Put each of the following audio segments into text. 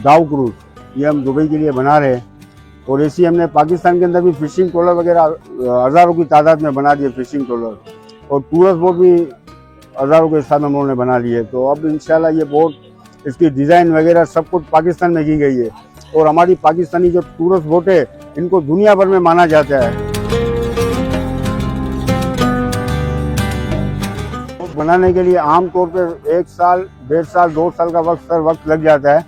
दाव क्रूज, ये हम दुबई के लिए बना रहे हैं। और ऐसी हमने पाकिस्तान के अंदर भी फिशिंग ट्रॉलर वगैरह हज़ारों की तादाद में बना दिए फिशिंग ट्रॉलर, और टूरिस्ट बोट भी हज़ारों के हिसाब में हम लोगों ने बना लिए। तो अब इंशाल्लाह ये बोट, इसकी डिज़ाइन वगैरह सब कुछ पाकिस्तान में की गई है, और हमारी पाकिस्तानी जो टूरिस्ट बोट है इनको दुनिया भर में माना जाता है। बोट बनाने के लिए आम तौर पर 1 साल, 1.5 साल, 2 साल का वक्त लग जाता है।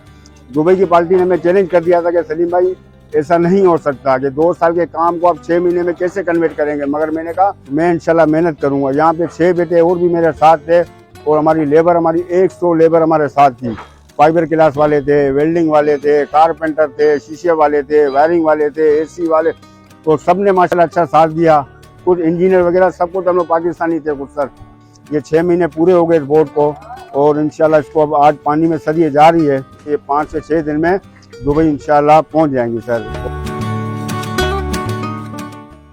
दुबई की पार्टी ने हमें चैलेंज कर दिया था कि सलीम भाई ऐसा नहीं हो सकता कि 2 साल के काम को आप 6 महीने में कैसे कन्वर्ट करेंगे, मगर मैंने कहा मैं इंशाल्लाह मेहनत करूंगा। यहाँ पे 6 बेटे और भी मेरे साथ थे, और हमारी लेबर, हमारी 100 लेबर हमारे साथ थी। फाइबर क्लास वाले थे, वेल्डिंग वाले थे, कारपेंटर थे, शीशे वाले थे, वायरिंग वाले थे, एसी वाले, तो सब ने माशाल्लाह अच्छा साथ दिया। कुछ इंजीनियर वगैरह सब कुछ हम लोग पाकिस्तानी थे कुछ सर। ये 6 महीने पूरे हो गए इस बोट को, और इंशाल्लाह इसको अब आज पानी में सरिये जा रही है। ये 5 से 6 दिन में दुबई इंशाल्लाह पहुंच जाएंगी सर।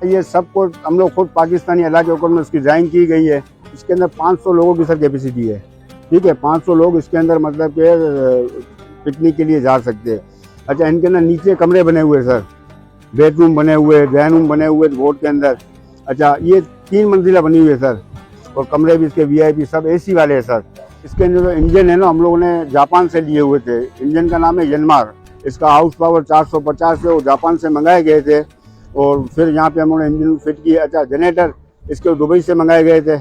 ये सब कुछ हम लोग खुद पाकिस्तानी अल्लाह के हुक्म में उसकी डिजाइन की गई है। इसके अंदर 500 लोगों की सर कैपेसिटी है, ठीक है। 500 लोग इसके अंदर मतलब के पिकनिक के लिए जा सकते हैं। अच्छा, इनके अंदर नीचे कमरे बने हुए सर, बेडरूम बने हुए, ड्राइंग रूम बने हुए बोट के अंदर। अच्छा, ये 3 मंजिला बनी हुई है सर, और कमरे भी इसके VIP सब AC वाले हैं सर। इसके अंदर जो इंजन है ना, हम लोगों ने जापान से लिए हुए थे। इंजन का नाम है यनमार। इसका हाउस पावर 450 है, वो जापान से मंगाए गए थे, और फिर यहाँ पे हम लोगों ने इंजन फिट किए। अच्छा, जनरेटर इसके दुबई से मंगाए गए थे।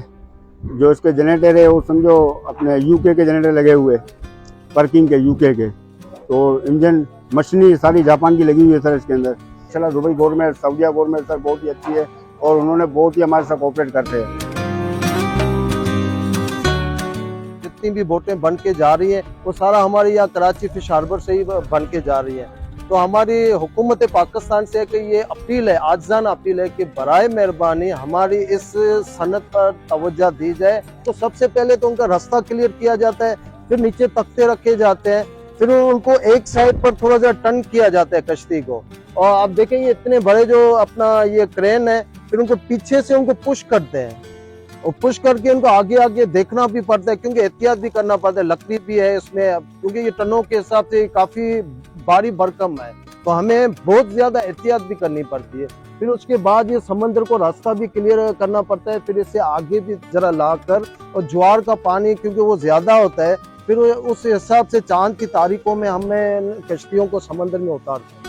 जो इसके जनरेटर है वो समझो अपने UK के जनरेटर लगे हुए, वर्किंग के UK के। तो इंजन मशीनरी सारी जापान की लगी हुई है सर इसके अंदर। चला दुबई गवर्नमेंट, सऊदीया गवर्नमेंट सर बहुत ही अच्छी है, और उन्होंने बहुत ही हमारे साथ कोऑपरेट करते हैं। जितनी भी बोटें बन के जा रही हैं वो सारा हमारे यहाँ कराची फिश हार्बर से ही बन के जा रही है। तो हमारी हुकूमत पाकिस्तान से कि ये अपील है, आज़ाना अपील है कि बराए मेहरबानी हमारी इस सनत पर तवज्जो दी जाए। तो सबसे पहले तो उनका रास्ता क्लियर किया जाता है, फिर नीचे तख्ते रखे जाते हैं, फिर उनको एक साइड पर थोड़ा सा टर्न किया जाता है कश्ती को। और आप देखेंगे इतने बड़े जो अपना ये क्रेन है, फिर उनको पीछे से उनको पुश करते हैं, और पुश करके उनको आगे आगे देखना भी पड़ता है, क्योंकि एहतियात भी करना पड़ता है। लकड़ी भी है इसमें, क्योंकि ये टनों के हिसाब से काफी भारी भरकम है, तो हमें बहुत ज्यादा एहतियात भी करनी पड़ती है। फिर उसके बाद ये समंदर को रास्ता भी क्लियर करना पड़ता है, फिर इससे आगे भी जरा लाकर, और ज्वार का पानी क्योंकि वो ज्यादा होता है, फिर उस हिसाब से चांद की तारीखों में हमें कश्तियों को समंदर में उतारते हैं।